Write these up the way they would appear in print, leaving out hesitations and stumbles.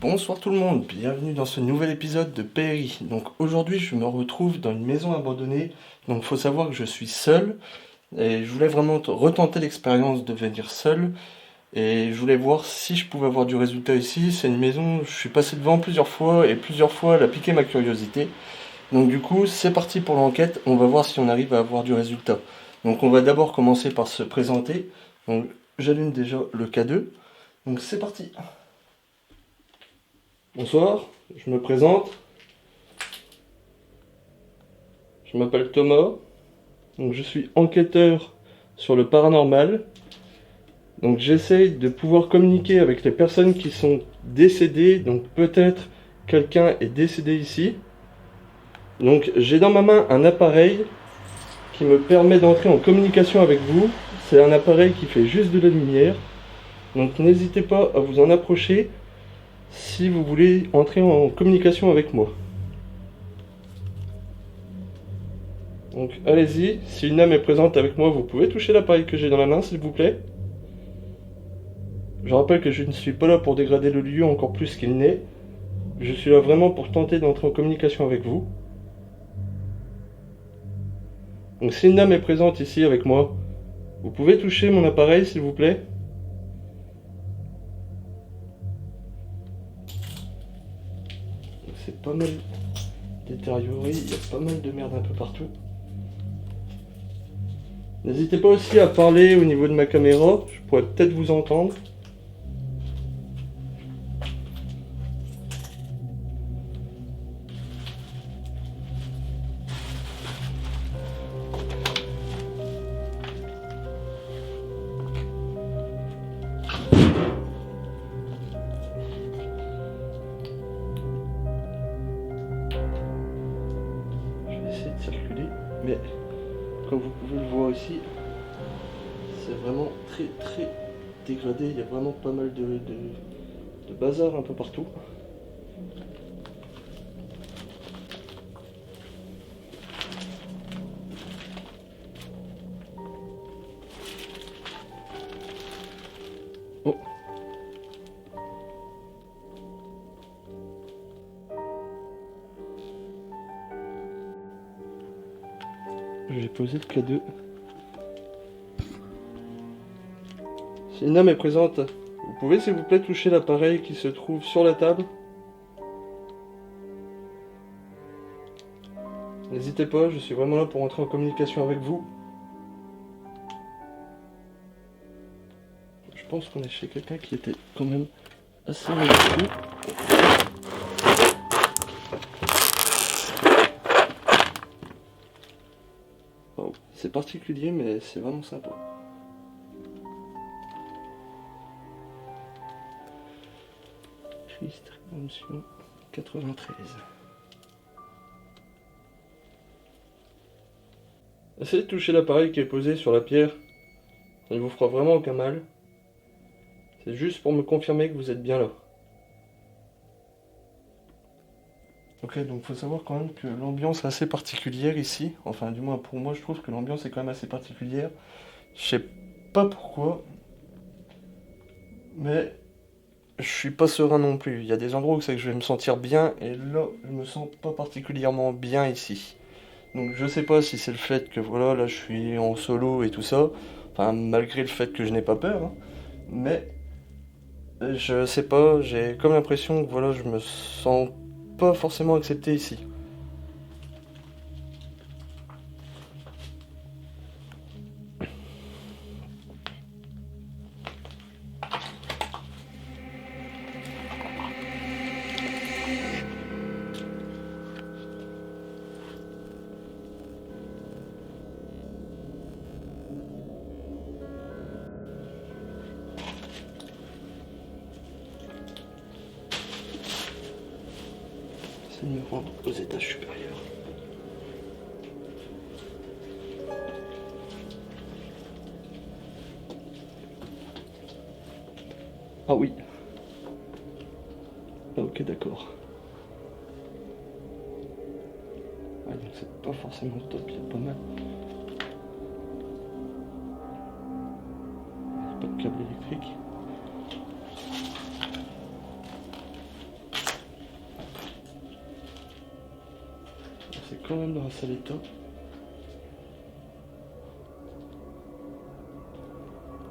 Bonsoir tout le monde, bienvenue dans ce nouvel épisode de PRI. Donc aujourd'hui je me retrouve dans une maison abandonnée, donc faut savoir que je suis seul et je voulais vraiment retenter l'expérience de venir seul et je voulais voir si je pouvais avoir du résultat ici. C'est une maison, je suis passé devant plusieurs fois et plusieurs fois elle a piqué ma curiosité. Donc du coup c'est parti pour l'enquête, on va voir si on arrive à avoir du résultat. Donc on va d'abord commencer par se présenter. Donc j'allume déjà le K2, donc c'est parti. Bonsoir, je me présente. Je m'appelle Thomas. Donc je suis enquêteur sur le paranormal. Donc j'essaye de pouvoir communiquer avec les personnes qui sont décédées. Donc peut-être quelqu'un est décédé ici. Donc j'ai dans ma main un appareil qui me permet d'entrer en communication avec vous. C'est un appareil qui fait juste de la lumière. Donc n'hésitez pas à vous en approcher si vous voulez entrer en communication avec moi. Donc allez-y, si une âme est présente avec moi, vous pouvez toucher l'appareil que j'ai dans la main, s'il vous plaît. Je rappelle que je ne suis pas là pour dégrader le lieu encore plus qu'il n'est. Je suis là vraiment pour tenter d'entrer en communication avec vous. Donc si une âme est présente ici avec moi, vous pouvez toucher mon appareil, s'il vous plaît. C'est pas mal détérioré, il y a pas mal de merde un peu partout. N'hésitez pas aussi à parler au niveau de ma caméra, je pourrais peut-être vous entendre. Je vais essayer de circuler, mais comme vous pouvez le voir ici, c'est vraiment très dégradé, il y a vraiment pas mal de bazar un peu partout. Oh. Je vais poser le K2. Si une âme est présente, vous pouvez s'il vous plaît toucher l'appareil qui se trouve sur la table. N'hésitez pas, je suis vraiment là pour entrer en communication avec vous. Je pense qu'on est chez quelqu'un qui était quand même assez magnifique. Wow. C'est particulier mais c'est vraiment sympa. Christ, Rédemption 93. Essayez de toucher l'appareil qui est posé sur la pierre. Ça ne vous fera vraiment aucun mal. C'est juste pour me confirmer que vous êtes bien là. Ok, donc faut savoir quand même que l'ambiance est assez particulière ici. Enfin, du moins pour moi, je trouve que l'ambiance est quand même assez particulière. Je sais pas pourquoi, mais je suis pas serein non plus. Il y a des endroits où c'est que je vais me sentir bien, et là, je me sens pas particulièrement bien ici. Donc je sais pas si c'est le fait que voilà, là je suis en solo et tout ça. Enfin, malgré le fait que je n'ai pas peur, hein. Mais je sais pas, j'ai comme l'impression que voilà, je me sens pas forcément accepté ici. C'est de me rendre aux étages supérieurs. Ah oui. Ah, ok, d'accord. Ouais, donc c'est pas forcément top, il y a pas mal. Pas de câble électrique. quand même dans un sale état.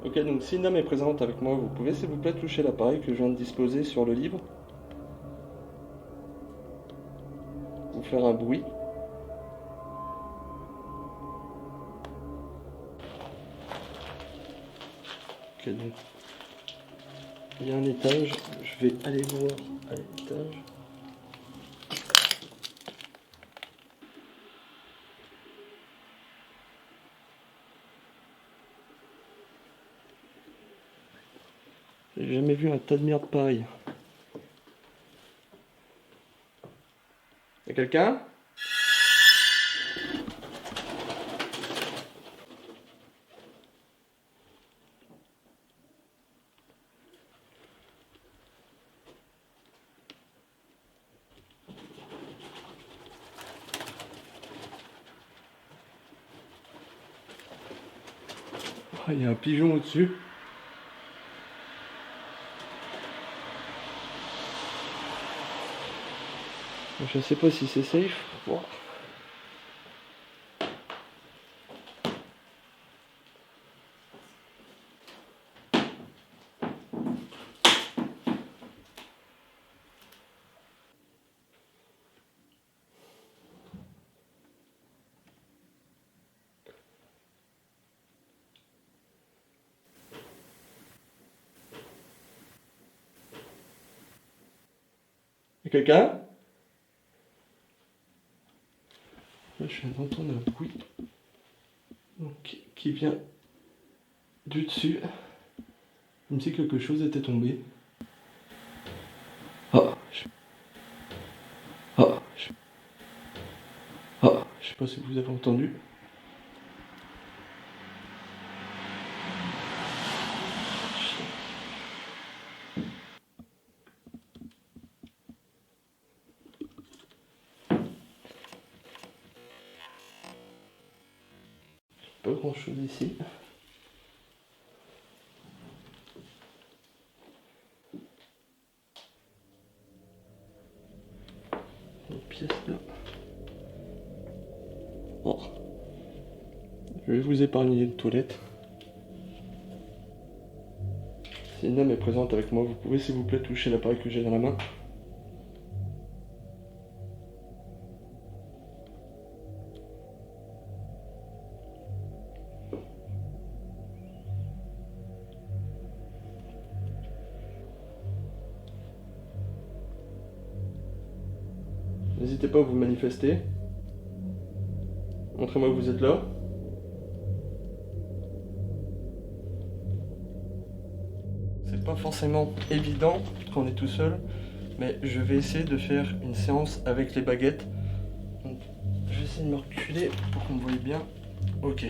Ok, donc si une dame est présente avec moi, vous pouvez s'il vous plaît toucher l'appareil que je viens de disposer sur le livre. Ou faire un bruit. Ok, donc il y a un étage, je vais aller voir à l'étage. J'ai jamais vu un tas de merde pareil. Y'a quelqu'un? Oh, il y a un pigeon au-dessus. Je sais pas si c'est safe. Wow. Y'a quelqu'un? Là, je viens d'entendre un bruit donc, qui vient du dessus. Comme si quelque chose était tombé. Ah, ah, je sais pas si vous avez entendu. Pas grand chose ici. Une pièce là. Oh. Je vais vous épargner les toilettes. Si une dame est présente avec moi, vous pouvez s'il vous plaît toucher l'appareil que j'ai dans la main. N'hésitez pas à vous manifester. Montrez-moi que vous êtes là. C'est pas forcément évident quand on est tout seul, mais je vais essayer de faire une séance avec les baguettes. Donc, je vais essayer de me reculer pour qu'on me voie bien. Ok.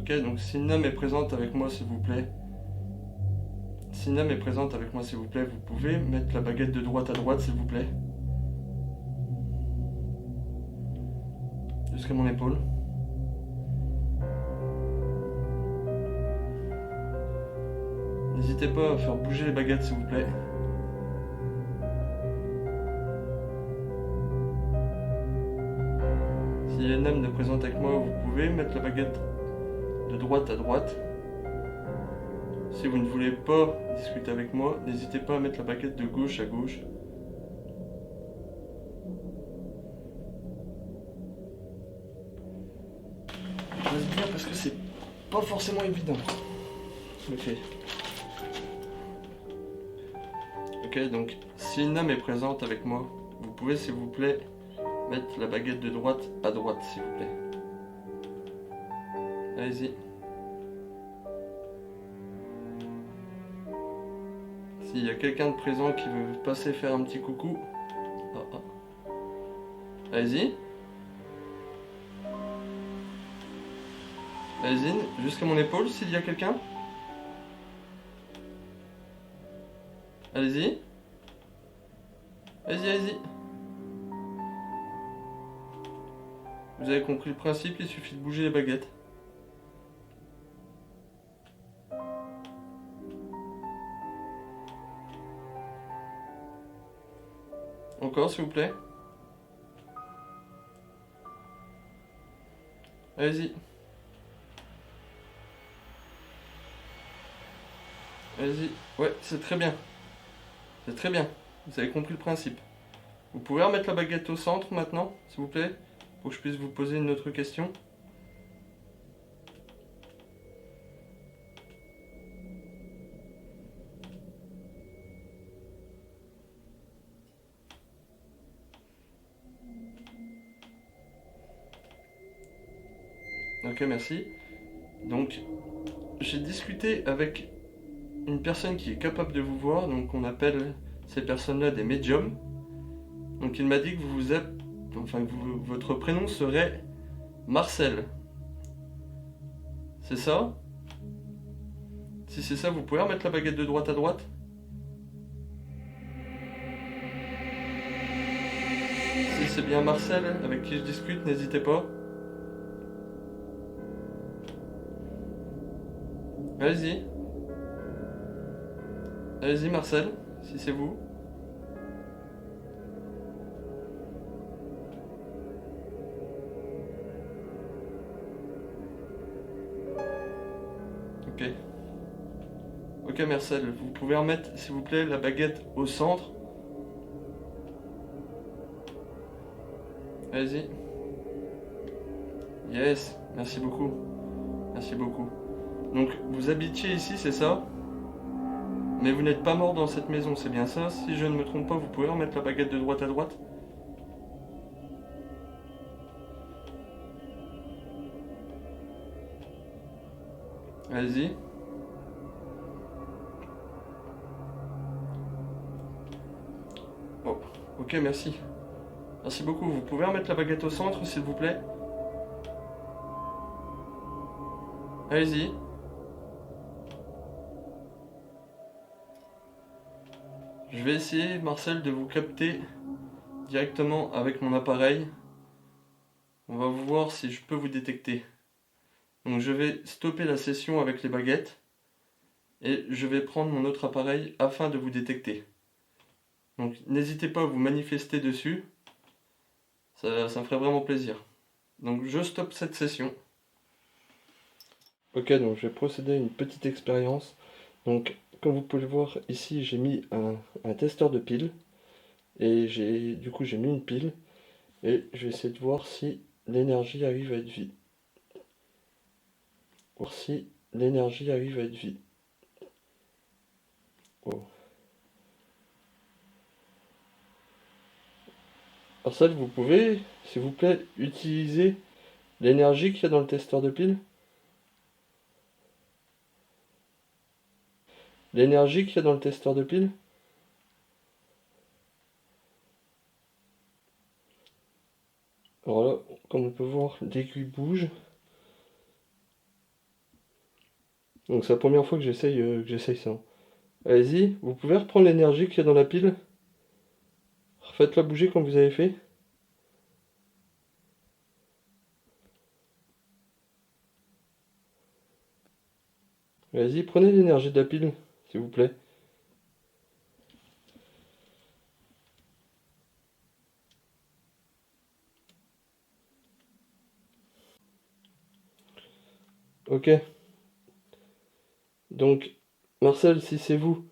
Ok, donc si une dame est présente avec moi, s'il vous plaît. Si une dame est présente avec moi, s'il vous plaît, vous pouvez mettre la baguette de droite à droite, s'il vous plaît. Jusqu'à mon épaule. N'hésitez pas à faire bouger les baguettes, s'il vous plaît. S'il y a une dame de présente avec moi, vous pouvez mettre la baguette de droite à droite. Si vous ne voulez pas discuter avec moi, n'hésitez pas à mettre la baguette de gauche à gauche. Je vais se dire parce que c'est pas forcément évident. Ok. Ok, donc si une dame est présente avec moi, vous pouvez s'il vous plaît mettre la baguette de droite à droite, s'il vous plaît. Allez-y. S'il y a quelqu'un de présent qui veut passer faire un petit coucou. Ah, ah. Allez-y. Allez-y, jusqu'à mon épaule s'il y a quelqu'un. Allez-y. Allez-y, allez-y. Vous avez compris le principe, il suffit de bouger les baguettes. Encore, s'il vous plaît. Allez-y. Allez-y. Ouais, c'est très bien. C'est très bien. Vous avez compris le principe. Vous pouvez remettre la baguette au centre maintenant, s'il vous plaît, pour que je puisse vous poser une autre question. Ok, merci. Donc, j'ai discuté avec une personne qui est capable de vous voir, donc on appelle ces personnes-là des médiums. Donc il m'a dit que vous êtes, enfin que votre prénom serait Marcel. C'est ça? Si c'est ça, vous pouvez remettre la baguette de droite à droite? Si c'est bien Marcel avec qui je discute, n'hésitez pas. Allez-y. Allez-y Marcel, si c'est vous. Ok. Ok Marcel, vous pouvez remettre s'il vous plaît la baguette au centre. Allez-y. Yes, merci beaucoup. Merci beaucoup. Donc vous habitiez ici, c'est ça? Mais vous n'êtes pas mort dans cette maison, c'est bien ça? Si je ne me trompe pas, vous pouvez remettre la baguette de droite à droite? Allez-y. Oh, ok, merci. Merci beaucoup. Vous pouvez remettre la baguette au centre, s'il vous plaît? Allez-y. Je vais essayer, Marcel, de vous capter directement avec mon appareil. On va voir si je peux vous détecter. Donc je vais stopper la session avec les baguettes et je vais prendre mon autre appareil afin de vous détecter. Donc n'hésitez pas à vous manifester dessus, ça me ferait vraiment plaisir. Donc je stoppe cette session. Ok, donc je vais procéder à une petite expérience. Donc comme vous pouvez le voir ici, j'ai mis un testeur de pile et du coup j'ai mis une pile et je vais essayer de voir si l'énergie arrive à être vide. Voir si l'énergie arrive à être vide. Oh. Alors ça, vous pouvez, s'il vous plaît, utiliser l'énergie qu'il y a dans le testeur de pile. L'énergie qu'il y a dans le testeur de pile. Alors là, comme on peut voir, l'aiguille bouge. Donc c'est la première fois que j'essaye ça. Allez-y, vous pouvez reprendre l'énergie qu'il y a dans la pile. Refaites-la bouger comme vous avez fait. Allez-y, prenez l'énergie de la pile, s'il vous plaît. Ok. Donc, Marcel, si c'est vous,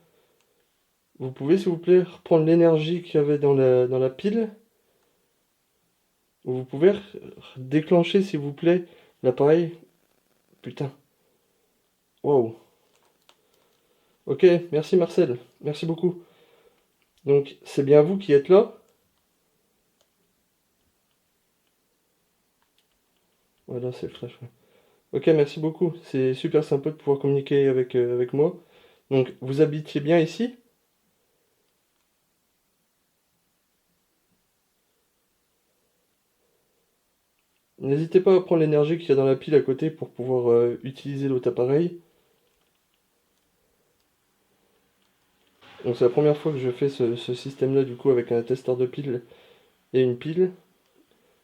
vous pouvez, s'il vous plaît, reprendre l'énergie qu'il y avait dans la pile. Vous pouvez déclencher, s'il vous plaît, l'appareil. Putain. Wow. Ok, merci Marcel. Merci beaucoup. Donc, c'est bien vous qui êtes là. Voilà, c'est le flash. Ouais. Ok, merci beaucoup. C'est super sympa de pouvoir communiquer avec moi. Donc, vous habitiez bien ici? N'hésitez pas à prendre l'énergie qu'il y a dans la pile à côté pour pouvoir utiliser l'autre appareil. Donc, c'est la première fois que je fais ce système-là, du coup, avec un testeur de pile et une pile.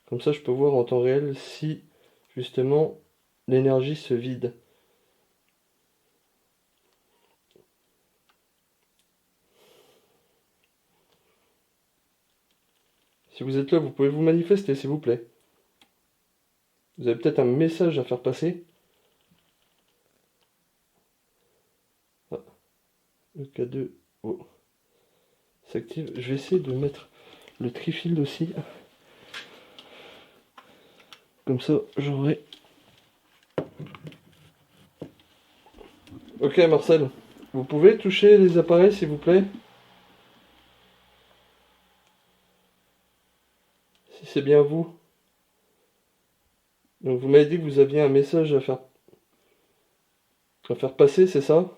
Comme ça, je peux voir en temps réel si, justement, l'énergie se vide. Si vous êtes là, vous pouvez vous manifester, s'il vous plaît. Vous avez peut-être un message à faire passer. Ah, le K2 s'active. Je vais essayer de mettre le trifield aussi. Comme ça, j'aurai... Ok, Marcel. Vous pouvez toucher les appareils, s'il vous plaît? Si c'est bien vous. Donc vous m'avez dit que vous aviez un message à faire passer, c'est ça?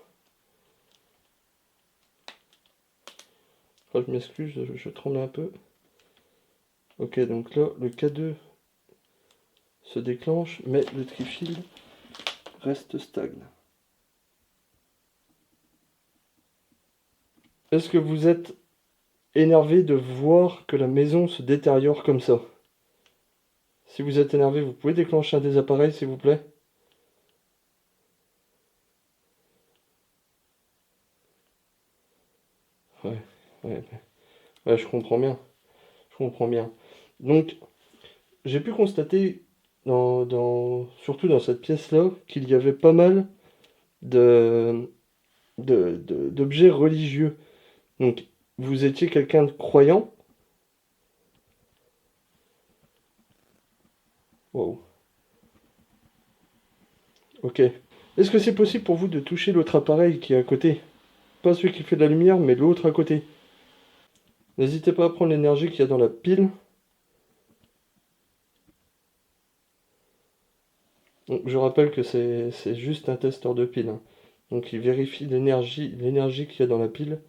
Oh, je m'excuse, je tremble un peu. Ok, donc là, le K2 se déclenche, mais le trifield reste stagne. Est-ce que vous êtes énervé de voir que la maison se détériore comme ça? Si vous êtes énervé, vous pouvez déclencher un des appareils, s'il vous plaît? Ouais, ouais, ouais, je comprends bien. Je comprends bien. Donc, j'ai pu constater, surtout dans cette pièce-là, qu'il y avait pas mal de, d'objets religieux. Donc, vous étiez quelqu'un de croyant? Wow. Ok. Est-ce que c'est possible pour vous de toucher l'autre appareil qui est à côté? Pas celui qui fait de la lumière, mais l'autre à côté. N'hésitez pas à prendre l'énergie qu'il y a dans la pile. Donc, je rappelle que c'est juste un testeur de pile, hein. Donc il vérifie l'énergie qu'il y a dans la pile.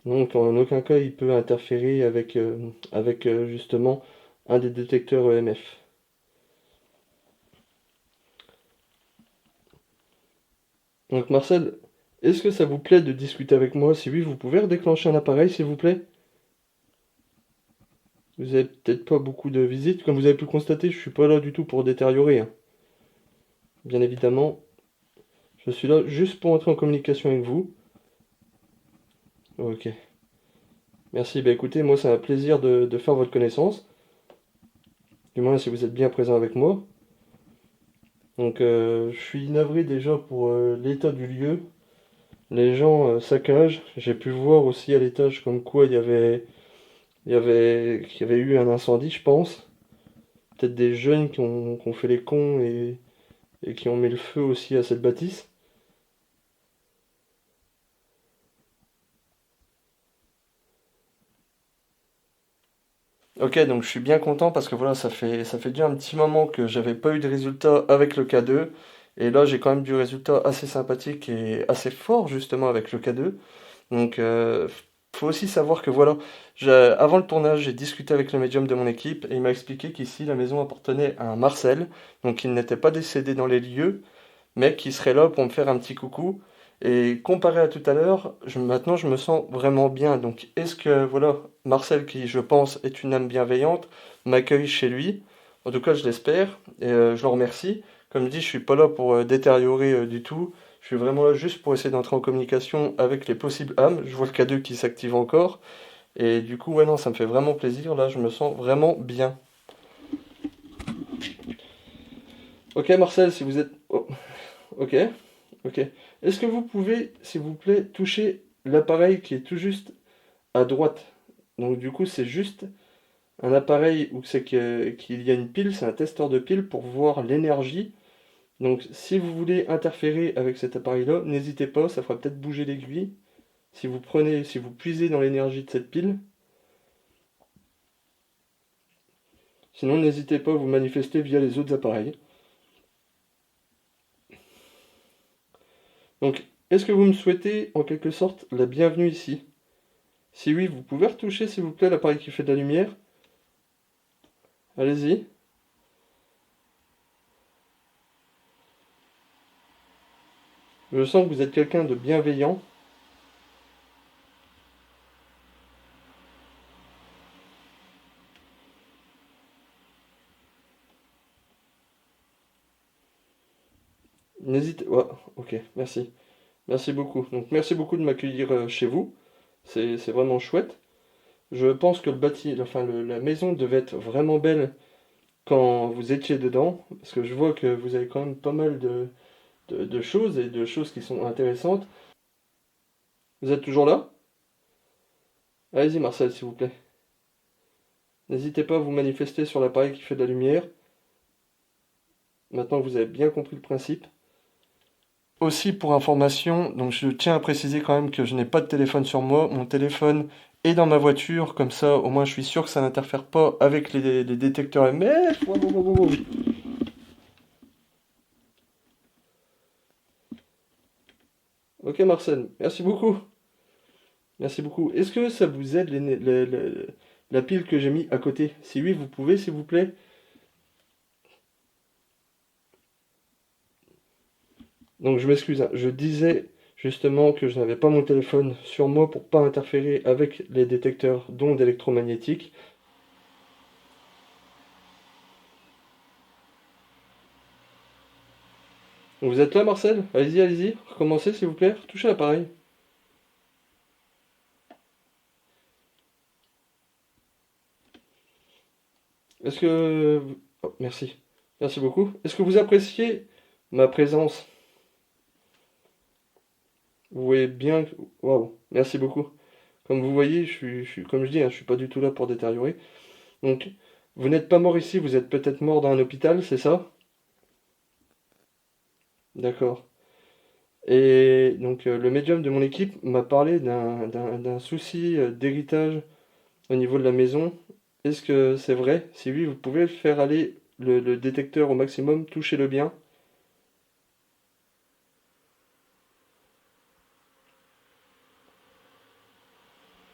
Donc en aucun cas il peut interférer avec justement un des détecteurs EMF. Donc Marcel, est-ce que ça vous plaît de discuter avec moi? Si oui, vous pouvez redéclencher un appareil s'il vous plaît? Vous avez peut-être pas beaucoup de visites. Comme vous avez pu le constater, je suis pas là du tout pour détériorer, hein. Bien évidemment, je suis là juste pour entrer en communication avec vous. Ok. Merci. Bah écoutez, moi c'est un plaisir de faire votre connaissance. Du moins si vous êtes bien présent avec moi. Donc je suis navré déjà pour l'état du lieu. Les gens saccagent. J'ai pu voir aussi à l'étage comme quoi qu'il y avait eu un incendie, je pense. Peut-être des jeunes qui ont fait les cons et qui ont mis le feu aussi à cette bâtisse. Ok, donc je suis bien content parce que voilà, ça fait déjà un petit moment que j'avais pas eu de résultat avec le K2. Et là, j'ai quand même du résultat assez sympathique et assez fort justement avec le K2. Donc, faut aussi savoir que voilà, avant le tournage, j'ai discuté avec le médium de mon équipe et il m'a expliqué qu'ici, la maison appartenait à un Marcel, donc il n'était pas décédé dans les lieux, mais qui serait là pour me faire un petit coucou. Et comparé à tout à l'heure, maintenant je me sens vraiment bien. Donc, est-ce que voilà, Marcel, qui je pense est une âme bienveillante, m'accueille chez lui? En tout cas, je l'espère et je le remercie. Comme dit, je suis pas là pour détériorer du tout. Je suis vraiment là juste pour essayer d'entrer en communication avec les possibles âmes. Je vois le K2 qui s'active encore. Et du coup, ouais, non, ça me fait vraiment plaisir. Là, je me sens vraiment bien. Ok, Marcel, si vous êtes... Oh, ok, ok. Est-ce que vous pouvez, s'il vous plaît, toucher l'appareil qui est tout juste à droite? Donc, du coup, c'est juste un appareil où qu'il y a une pile, c'est un testeur de pile pour voir l'énergie. Donc, si vous voulez interférer avec cet appareil-là, n'hésitez pas, ça fera peut-être bouger l'aiguille. Si vous puisez dans l'énergie de cette pile, sinon n'hésitez pas à vous manifester via les autres appareils. Donc, est-ce que vous me souhaitez en quelque sorte la bienvenue ici? Si oui, vous pouvez retoucher s'il vous plaît l'appareil qui fait de la lumière. Allez-y. Je sens que vous êtes quelqu'un de bienveillant. N'hésitez... Ouais, ok, merci. Merci beaucoup. Donc merci beaucoup de m'accueillir chez vous. C'est vraiment chouette. Je pense que la maison devait être vraiment belle quand vous étiez dedans, parce que je vois que vous avez quand même pas mal de choses et de choses qui sont intéressantes. Vous êtes toujours là? Allez-y Marcel, s'il vous plaît. N'hésitez pas à vous manifester sur l'appareil qui fait de la lumière. Maintenant que vous avez bien compris le principe. Aussi pour information, donc je tiens à préciser quand même que je n'ai pas de téléphone sur moi. Mon téléphone est dans ma voiture, comme ça au moins je suis sûr que ça n'interfère pas avec les détecteurs MF. Wow, wow, wow, wow. Ok Marcel, merci beaucoup. Merci beaucoup. Est-ce que ça vous aide la pile que j'ai mis à côté? Si oui, vous pouvez s'il vous plaît. Donc je m'excuse, hein. Je disais justement que je n'avais pas mon téléphone sur moi pour pas interférer avec les détecteurs d'ondes électromagnétiques. Vous êtes là, Marcel? Allez-y, allez-y. Recommencez, s'il vous plaît. Touchez l'appareil. Est-ce que... Oh, merci. Merci beaucoup. Est-ce que vous appréciez ma présence? Vous voyez bien... Waouh, merci beaucoup. Comme vous voyez, comme je dis, hein, je suis pas du tout là pour détériorer. Donc, vous n'êtes pas mort ici, vous êtes peut-être mort dans un hôpital, c'est ça? D'accord. Et donc, le médium de mon équipe m'a parlé d'un souci d'héritage au niveau de la maison. Est-ce que c'est vrai? Si oui, vous pouvez faire aller le détecteur au maximum, touchez-le bien.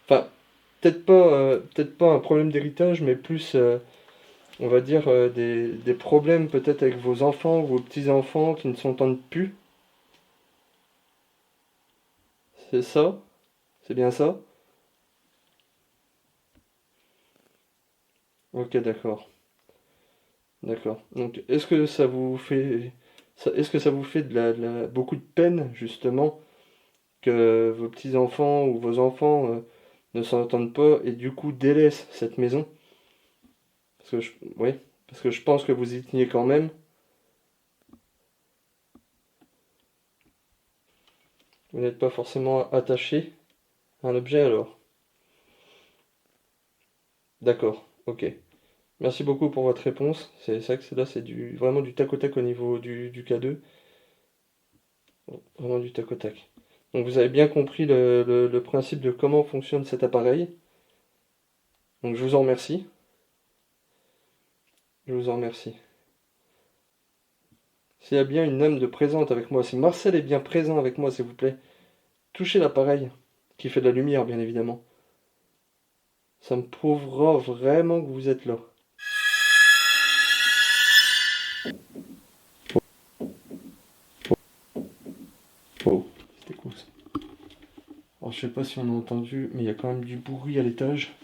Enfin, peut-être pas un problème d'héritage, mais plus, on va dire, des problèmes peut-être avec vos enfants ou vos petits-enfants qui ne s'entendent plus. C'est ça? C'est bien ça? Ok, d'accord. D'accord. Donc, est-ce que ça vous fait beaucoup de peine, justement, que vos petits-enfants ou vos enfants ne s'entendent pas et du coup délaissent cette maison? Oui, parce que je pense que vous y teniez quand même. Vous n'êtes pas forcément attaché à un objet alors. D'accord, ok. Merci beaucoup pour votre réponse. C'est ça que là, c'est vraiment du tac au tac au niveau du K2. Vraiment du tac au tac. Donc vous avez bien compris le principe de comment fonctionne cet appareil. Donc je vous en remercie. Je vous en remercie. S'il y a bien une âme de présente avec moi, si Marcel est bien présent avec moi, s'il vous plaît, touchez l'appareil qui fait de la lumière, bien évidemment. Ça me prouvera vraiment que vous êtes là. Oh, c'était cool ça. Alors je sais pas si on a entendu, mais il y a quand même du bruit à l'étage.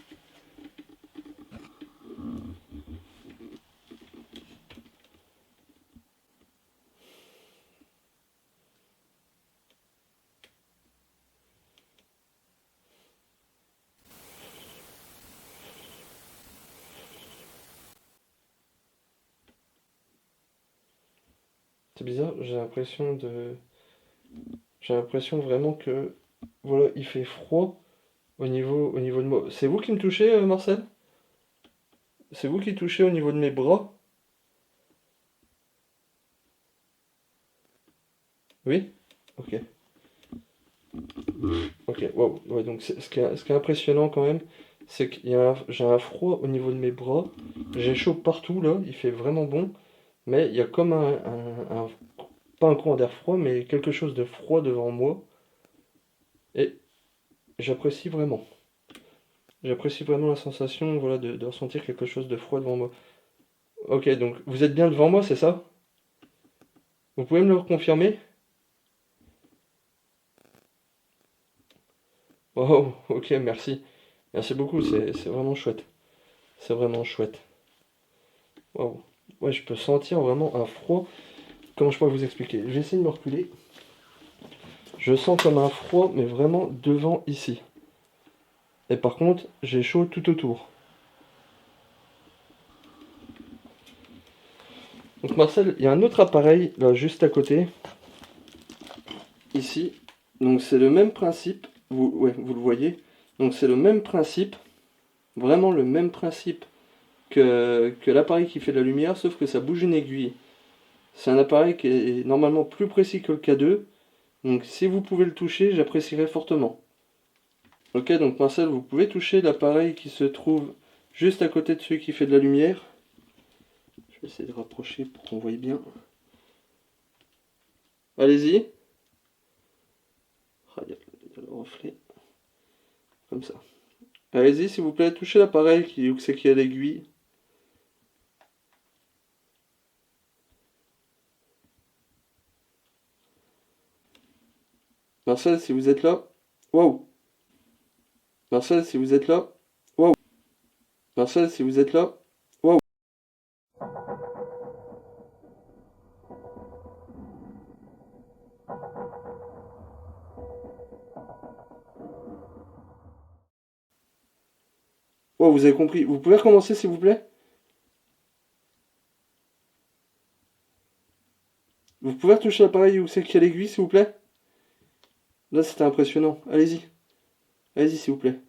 C'est bizarre, j'ai l'impression vraiment que, voilà, il fait froid au niveau de moi. C'est vous qui me touchez, Marcel? C'est vous qui touchez au niveau de mes bras? Oui? Ok. Ok, wow. Ouais, donc ce qui est impressionnant quand même, c'est j'ai un froid au niveau de mes bras. J'ai chaud partout là, il fait vraiment bon. Mais il y a comme pas un courant d'air froid, mais quelque chose de froid devant moi. Et j'apprécie vraiment. J'apprécie vraiment la sensation, voilà, de ressentir quelque chose de froid devant moi. Ok, donc vous êtes bien devant moi, c'est ça? Vous pouvez me le confirmer? Oh, ok, merci. Merci beaucoup, c'est vraiment chouette. C'est vraiment chouette. Waouh. Ouais, je peux sentir vraiment un froid. comment je pourrais vous expliquer? Je vais essayer de me reculer. Je sens comme un froid, mais vraiment devant ici. Et par contre, j'ai chaud tout autour. Donc Marcel, il y a un autre appareil là juste à côté, ici. Donc c'est le même principe, vous le voyez. Donc c'est le même principe, vraiment le même principe que l'appareil qui fait de la lumière, sauf que ça bouge une aiguille. C'est un appareil qui est normalement plus précis que le K2. Donc si vous pouvez le toucher, j'apprécierais fortement. Ok, donc Marcel, vous pouvez toucher l'appareil qui se trouve juste à côté de celui qui fait de la lumière. Je vais essayer de rapprocher pour qu'on voie bien. Allez-y. Ah, il y a le reflet. Comme ça. Allez-y, s'il vous plaît, touchez l'appareil où c'est qu'il y a l'aiguille. Marcel, si vous êtes là. Waouh. Marcel, si vous êtes là. Waouh. Marcel, si vous êtes là. Waouh. Wow, vous avez compris. Vous pouvez recommencer, s'il vous plaît? Vous pouvez retoucher l'appareil où c'est qu'il y a l'aiguille, s'il vous plaît? Là, c'était impressionnant. Allez-y. Allez-y, s'il vous plaît.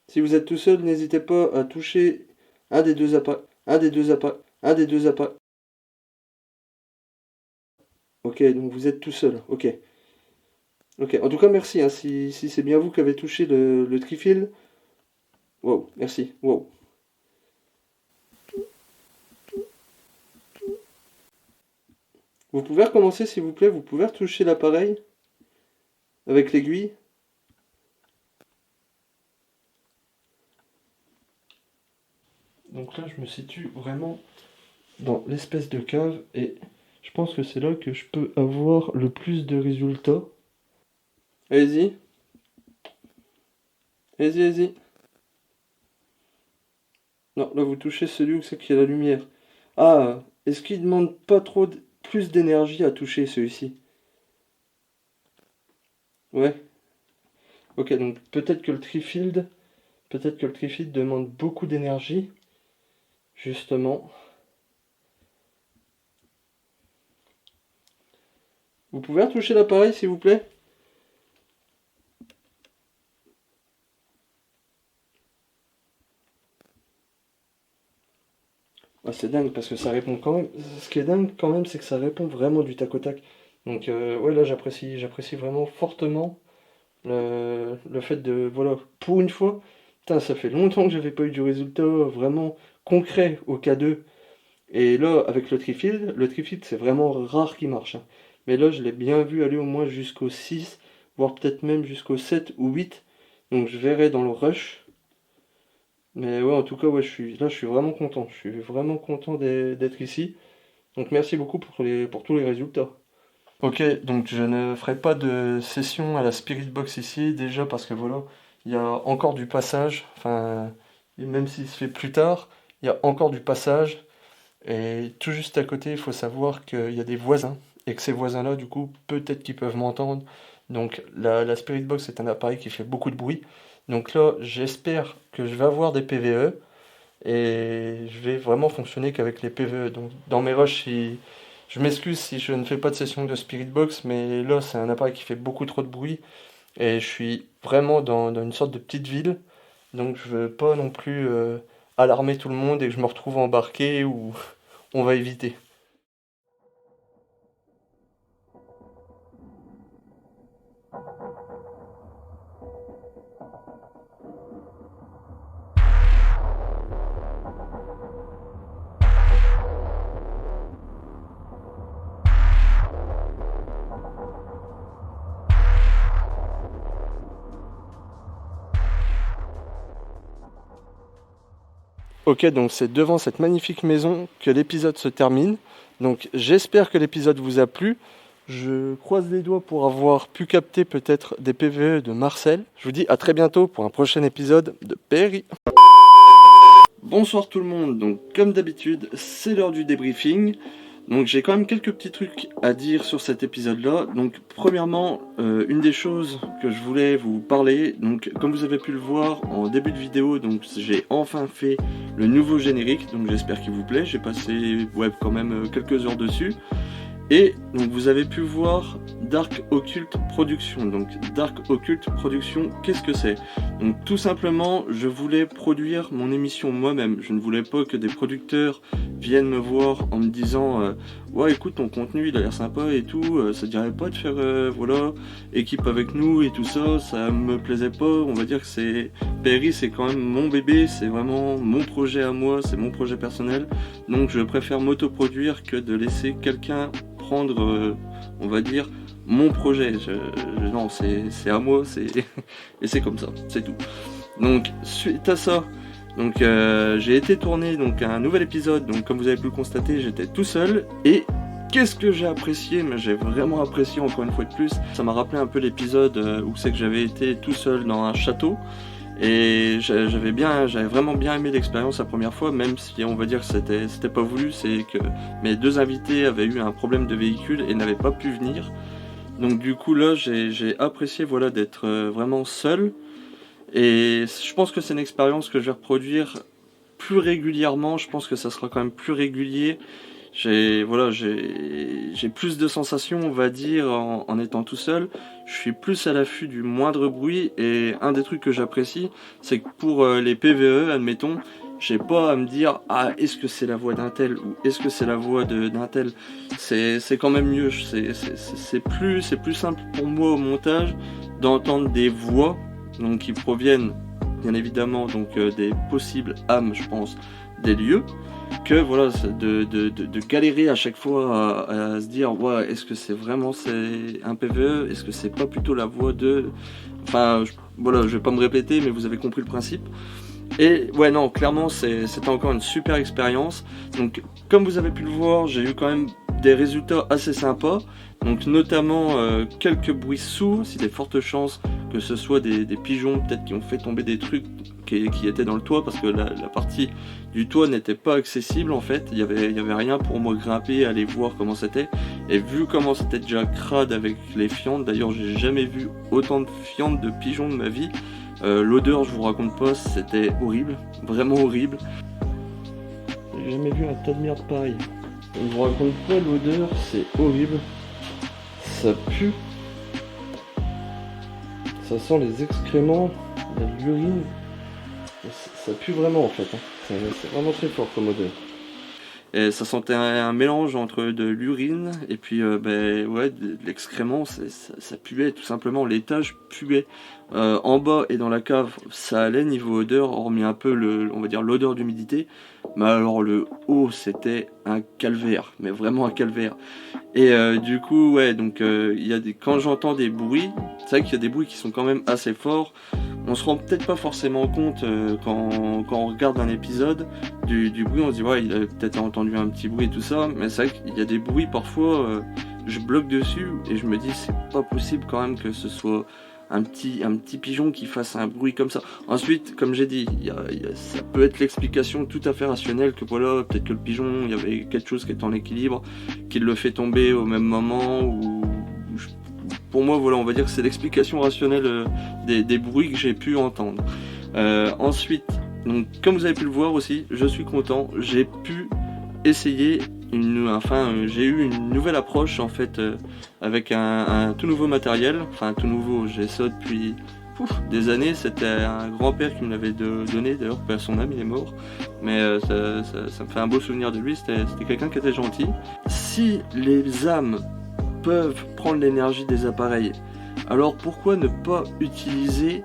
Si vous êtes tout seul, n'hésitez pas à toucher un des deux appareils. Ok, donc vous êtes tout seul. Ok. Ok. En tout cas, merci. Hein, si c'est bien vous qui avez touché le Trifield. Wow, merci. Wow. Vous pouvez recommencer, s'il vous plaît. Vous pouvez retoucher l'appareil avec l'aiguille. Donc là, je me situe vraiment dans l'espèce de cave et je pense que c'est là que je peux avoir le plus de résultats. Allez-y. Allez-y, allez-y. Non, là vous touchez celui où c'est qu'il y a la lumière. Ah, est-ce qu'il demande pas trop plus d'énergie à toucher celui-ci? Ouais. Ok, donc peut-être que le Trifield demande beaucoup d'énergie, justement. Vous pouvez retoucher l'appareil, s'il vous plaît? Ah, c'est dingue parce que ça répond quand même. Ce qui est dingue quand même, c'est que ça répond vraiment du tac au tac. Donc ouais, là j'apprécie vraiment fortement le fait de, voilà, pour une fois, putain, ça fait longtemps que j'avais pas eu du résultat vraiment concret au K2. Et là, avec le Trifield c'est vraiment rare qu'il marche, hein. Mais là, je l'ai bien vu aller au moins jusqu'au 6, voire peut-être même jusqu'au 7 ou 8. Donc je verrai dans le rush. Mais ouais, en tout cas, ouais, je suis vraiment content. Je suis vraiment content d'être ici. Donc merci beaucoup pour tous les résultats. Ok, donc je ne ferai pas de session à la Spirit Box ici, déjà parce que voilà, il y a encore du passage, enfin, et même s'il se fait plus tard, il y a encore du passage, et tout juste à côté, il faut savoir qu'il y a des voisins, et que ces voisins-là, du coup, peut-être qu'ils peuvent m'entendre. Donc la Spirit Box est un appareil qui fait beaucoup de bruit, donc là, j'espère que je vais avoir des PVE, et je vais vraiment fonctionner qu'avec les PVE. Donc dans mes rushs, je m'excuse si je ne fais pas de session de Spirit Box, mais là c'est un appareil qui fait beaucoup trop de bruit et je suis vraiment dans une sorte de petite ville, donc je veux pas non plus alarmer tout le monde et que je me retrouve embarqué ou on va éviter. Ok, donc c'est devant cette magnifique maison que l'épisode se termine. Donc j'espère que l'épisode vous a plu. Je croise les doigts pour avoir pu capter peut-être des PVE de Marcel. Je vous dis à très bientôt pour un prochain épisode de Perry. Bonsoir tout le monde, donc comme d'habitude, c'est l'heure du débriefing. Donc j'ai quand même quelques petits trucs à dire sur cet épisode-là. Donc premièrement, une des choses que je voulais vous parler, donc comme vous avez pu le voir en début de vidéo, donc j'ai enfin fait le nouveau générique, donc j'espère qu'il vous plaît. J'ai passé quand même quelques heures dessus. Et donc vous avez pu voir Dark Occult Production. Donc Dark Occult Production, qu'est-ce que c'est? Donc tout simplement, je voulais produire mon émission moi-même. Je ne voulais pas que des producteurs viennent me voir en me disant ouais écoute ton contenu il a l'air sympa et tout, ça te dirait pas de faire voilà équipe avec nous et tout ça, ça me plaisait pas. On va dire que c'est PRI, c'est quand même mon bébé, c'est vraiment mon projet à moi, c'est mon projet personnel. Donc je préfère m'autoproduire que de laisser quelqu'un prendre, on va dire, mon projet. Non, c'est à moi, et c'est comme ça, c'est tout. Donc, suite à ça, donc j'ai été tourné donc un nouvel épisode. Donc, comme vous avez pu le constater, j'étais tout seul et qu'est-ce que j'ai apprécié, mais j'ai vraiment apprécié encore une fois de plus. Ça m'a rappelé un peu l'épisode où c'est que j'avais été tout seul dans un château. Et j'avais vraiment bien aimé l'expérience la première fois, même si on va dire que c'était pas voulu, c'est que mes deux invités avaient eu un problème de véhicule et n'avaient pas pu venir. Donc du coup là j'ai apprécié voilà d'être vraiment seul. Et je pense que c'est une expérience que je vais reproduire plus régulièrement, je pense que ça sera quand même plus régulier. J'ai plus de sensations, on va dire, en étant tout seul. Je suis plus à l'affût du moindre bruit et un des trucs que j'apprécie, c'est que pour les PVE, admettons, j'ai pas à me dire ah est-ce que c'est la voix d'un tel ou est-ce que c'est la voix d'un tel. C'est quand même mieux. C'est plus simple pour moi au montage d'entendre des voix donc qui proviennent bien évidemment donc des possibles âmes, je pense, des lieux, que voilà de galérer à chaque fois à se dire ouais est-ce que c'est vraiment c'est un PVE, est-ce que c'est pas plutôt la voix de enfin voilà je vais pas me répéter mais vous avez compris le principe. Et ouais non clairement c'était encore une super expérience. Donc comme vous avez pu le voir j'ai eu quand même des résultats assez sympas, donc notamment quelques bruits sourds, si des fortes chances que ce soit des pigeons peut-être qui ont fait tomber des trucs qui étaient dans le toit, parce que la partie du toit n'était pas accessible en fait, il y avait rien pour moi grimper, aller voir comment c'était, et vu comment c'était déjà crade avec les fientes, d'ailleurs j'ai jamais vu autant de fientes de pigeons de ma vie, l'odeur je vous raconte pas, c'était horrible, vraiment horrible. J'ai jamais vu un tas de merde pareil. Je vous raconte pas l'odeur, c'est horrible. Ça pue. Ça sent les excréments, l'urine. Ça pue vraiment en fait. Hein. C'est vraiment très fort comme odeur. Et ça sentait un mélange entre de l'urine et puis de l'excrément, ça puait tout simplement, l'étage puait. En bas et dans la cave, ça allait niveau odeur, hormis un peu on va dire l'odeur d'humidité. Mais alors le haut, c'était un calvaire, mais vraiment un calvaire. Et du coup, ouais, donc quand j'entends des bruits, c'est vrai qu'il y a des bruits qui sont quand même assez forts. On se rend peut-être pas forcément compte quand on regarde un épisode du bruit, on se dit ouais il a peut-être entendu un petit bruit et tout ça, mais c'est vrai qu'il y a des bruits parfois, je bloque dessus et je me dis c'est pas possible quand même que ce soit un petit pigeon qui fasse un bruit comme ça. Ensuite, comme j'ai dit, ça peut être l'explication tout à fait rationnelle que voilà, peut-être que le pigeon, il y avait quelque chose qui est en équilibre, qui le fait tomber au même moment ou pour moi, voilà, on va dire que c'est l'explication rationnelle des bruits que j'ai pu entendre. Ensuite, donc, comme vous avez pu le voir aussi, je suis content. J'ai pu essayer, j'ai eu une nouvelle approche en fait avec un tout nouveau matériel. Enfin, tout nouveau, j'ai ça depuis des années. C'était un grand-père qui me l'avait donné. D'ailleurs, paix à son âme, il est mort. Mais ça me fait un beau souvenir de lui. C'était quelqu'un qui était gentil. Si les âmes peuvent prendre l'énergie des appareils, alors pourquoi ne pas utiliser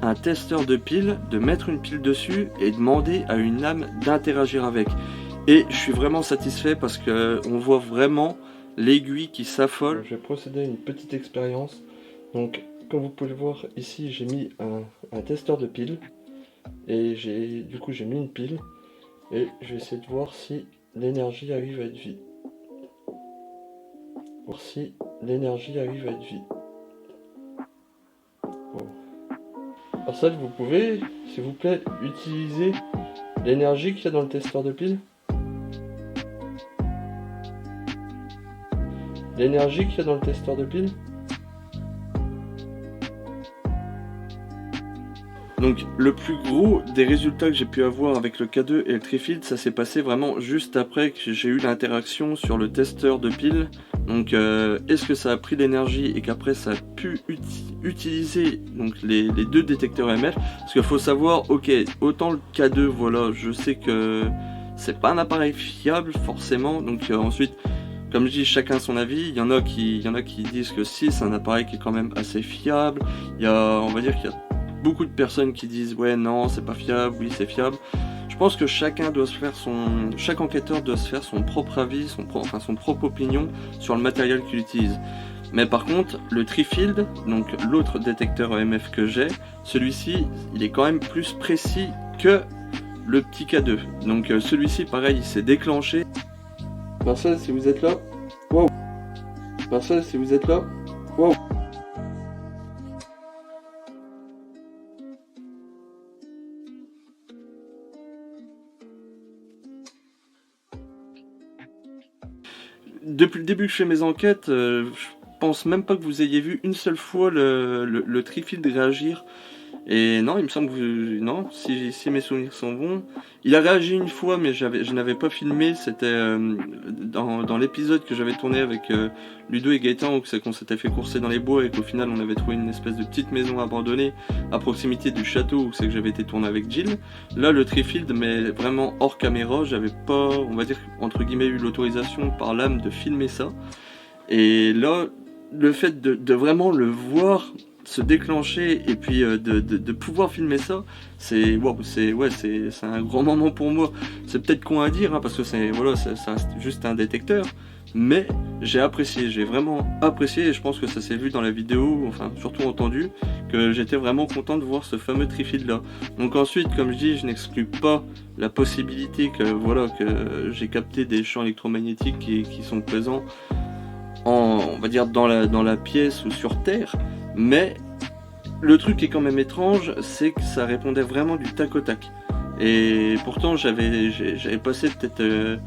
un testeur de piles, de mettre une pile dessus et demander à une âme d'interagir avec? Et je suis vraiment satisfait parce que on voit vraiment l'aiguille qui s'affole. Je vais procéder à une petite expérience. Donc comme vous pouvez le voir ici, j'ai mis un testeur de piles et j'ai mis une pile et je vais essayer de voir si l'énergie arrive à être vide. Voir si l'énergie arrive à être vide. Bon. Alors ça, vous pouvez, s'il vous plaît, utiliser L'énergie qu'il y a dans le testeur de pile? L'énergie qu'il y a dans le testeur de pile? Donc le plus gros des résultats que j'ai pu avoir avec le K2 et le Trifield, ça s'est passé vraiment juste après que j'ai eu l'interaction sur le testeur de pile. Donc est-ce que ça a pris l'énergie et qu'après ça a pu utiliser donc les deux détecteurs EMF? Parce qu'il faut savoir, ok, autant le K2, voilà, je sais que c'est pas un appareil fiable forcément, donc ensuite, comme je dis, chacun son avis. Il y en a qui disent que si, c'est un appareil qui est quand même assez fiable. On va dire qu'il y a beaucoup de personnes qui disent ouais non c'est pas fiable, oui c'est fiable. Je pense que chaque enquêteur doit se faire son propre avis, son propre opinion sur le matériel qu'il utilise. Mais par contre, le Trifield, donc l'autre détecteur EMF que j'ai, celui-ci, il est quand même plus précis que le petit K2. Donc celui-ci, pareil, il s'est déclenché. Marcel, si vous êtes là, wow. Marcel, si vous êtes là, wow. Depuis le début que je fais mes enquêtes, je pense même pas que vous ayez vu une seule fois le Trifield réagir. Et non, il me semble que non, si mes souvenirs sont bons. Il a réagi une fois, mais je n'avais pas filmé. C'était dans l'épisode que j'avais tourné avec Ludo et Gaëtan, où c'est qu'on s'était fait courser dans les bois et qu'au final on avait trouvé une espèce de petite maison abandonnée à proximité du château où c'est que j'avais été tourné avec Jill. Là, le Trifield, mais vraiment hors caméra, j'avais pas, on va dire, entre guillemets, eu l'autorisation par l'âme de filmer ça. Et là, le fait de vraiment le voir se déclencher et puis de pouvoir filmer ça, c'est un grand moment pour moi. C'est peut-être con à dire, hein, parce que ça reste juste un détecteur, mais j'ai vraiment apprécié, et je pense que ça s'est vu dans la vidéo, enfin surtout entendu, que j'étais vraiment content de voir ce fameux Trifield là. Donc ensuite, comme je dis, je n'exclus pas la possibilité que j'ai capté des champs électromagnétiques qui sont présents on va dire dans la pièce ou sur Terre, mais le truc qui est quand même étrange, c'est que ça répondait vraiment du tac au tac. Et pourtant j'avais passé peut-être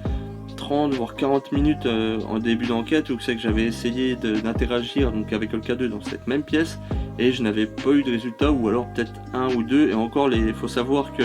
30 voire 40 minutes en début d'enquête où c'est que j'avais essayé d'interagir donc avec le K2 dans cette même pièce et je n'avais pas eu de résultat, ou alors peut-être un ou deux, et encore faut savoir que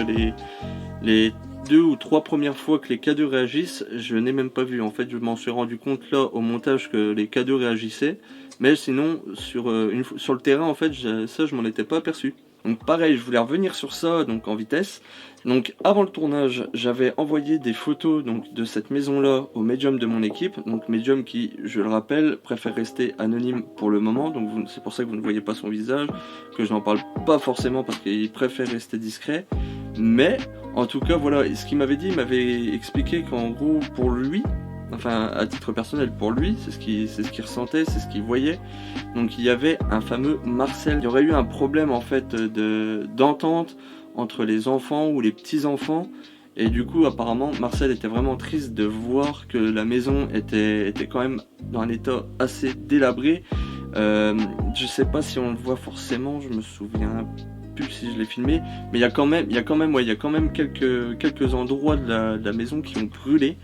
les 2 ou 3 premières fois que les K2 réagissent, je n'ai même pas vu. En fait, je m'en suis rendu compte là au montage que les K2 réagissaient, mais sinon sur le terrain, en fait, je m'en étais pas aperçu. Donc pareil, je voulais revenir sur ça donc en vitesse. Donc avant le tournage, j'avais envoyé des photos donc de cette maison-là au médium de mon équipe. Donc médium qui, je le rappelle, préfère rester anonyme pour le moment. Donc c'est pour ça que vous ne voyez pas son visage, que je n'en parle pas forcément parce qu'il préfère rester discret. Mais en tout cas, voilà, ce qu'il m'avait dit, il m'avait expliqué qu'en gros, pour lui, enfin à titre personnel, pour lui, c'est ce qu'il ressentait, c'est ce qu'il voyait. Donc il y avait un fameux Marcel. Il y aurait eu un problème en fait d'entente entre les enfants ou les petits-enfants. Et du coup, apparemment, Marcel était vraiment triste de voir que la maison était quand même dans un état assez délabré. Je sais pas si on le voit forcément, je me souviens plus si je l'ai filmé, mais il y a quand même quelques endroits de la maison qui ont brûlé.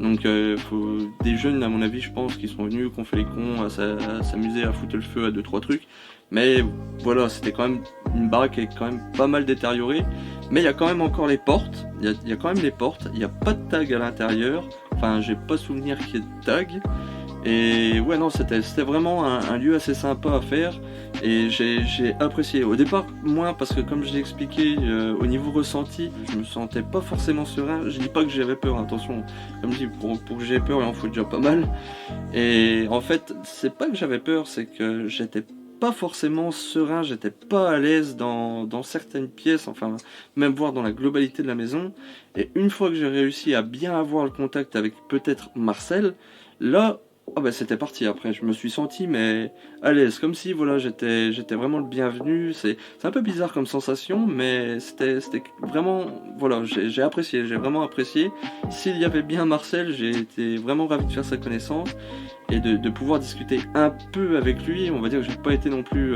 Donc des jeunes, à mon avis, je pense, qui sont venus, qui ont fait les cons, à s'amuser à foutre le feu à 2-3 trucs. Mais voilà, c'était quand même une baraque qui est quand même pas mal détériorée. Mais il y a quand même encore les portes. Il y a quand même les portes. Il n'y a pas de tag à l'intérieur. Enfin, j'ai pas souvenir qu'il y ait de tag. Et ouais, non, c'était vraiment un lieu assez sympa à faire. Et j'ai apprécié. Au départ, moins, parce que comme je l'ai expliqué, au niveau ressenti, je me sentais pas forcément serein. Je dis pas que j'avais peur, attention. Comme je dis, pour que j'aie peur, il en faut déjà pas mal. Et en fait, c'est pas que j'avais peur, c'est que j'étais pas forcément serein, j'étais pas à l'aise dans certaines pièces, enfin même voir dans la globalité de la maison. Et une fois que j'ai réussi à bien avoir le contact avec peut-être Marcel, là, oh bah c'était parti. Après je me suis senti mais à l'aise, comme si voilà j'étais vraiment le bienvenu. C'est un peu bizarre comme sensation, mais c'était vraiment, voilà, j'ai vraiment apprécié. S'il y avait bien Marcel, j'ai été vraiment ravi de faire sa connaissance. et de pouvoir discuter un peu avec lui. On va dire que j'ai pas été non plus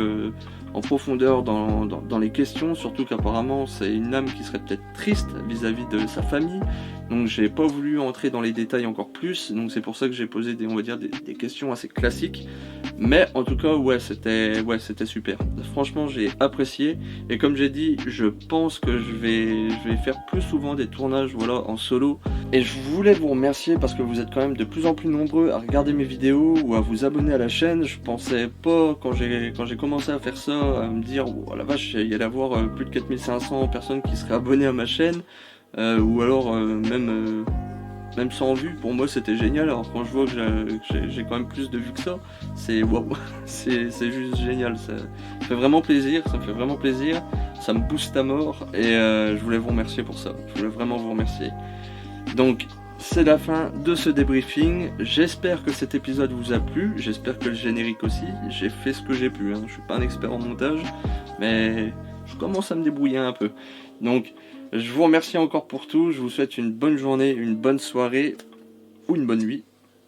en profondeur dans les questions, surtout qu'apparemment c'est une âme qui serait peut-être triste vis-à-vis de sa famille, donc j'ai pas voulu entrer dans les détails encore plus, donc c'est pour ça que j'ai posé on va dire des questions assez classiques, mais en tout cas c'était super. Franchement j'ai apprécié, et comme j'ai dit, je pense que je vais faire plus souvent des tournages en solo. Et je voulais vous remercier parce que vous êtes quand même de plus en plus nombreux à regarder mes vidéos ou à vous abonner à la chaîne. Je pensais pas, quand j'ai commencé à faire ça, à me dire oh la vache, il y allait avoir plus de 4500 personnes qui seraient abonnées à ma chaîne, ou alors même sans vues. Pour moi c'était génial, alors quand je vois que j'ai quand même plus de vues que ça, c'est waouh, c'est juste génial, ça fait vraiment plaisir, ça me fait vraiment plaisir, ça me booste à mort, et je voulais vous remercier pour ça, je voulais vraiment vous remercier. Donc c'est la fin de ce débriefing, j'espère que cet épisode vous a plu, j'espère que le générique aussi, j'ai fait ce que j'ai pu, je suis pas un expert en montage, mais je commence à me débrouiller un peu. Donc je vous remercie encore pour tout, je vous souhaite une bonne journée, une bonne soirée, ou une bonne nuit,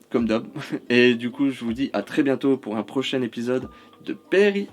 comme d'hab, et du coup je vous dis à très bientôt pour un prochain épisode de Perry.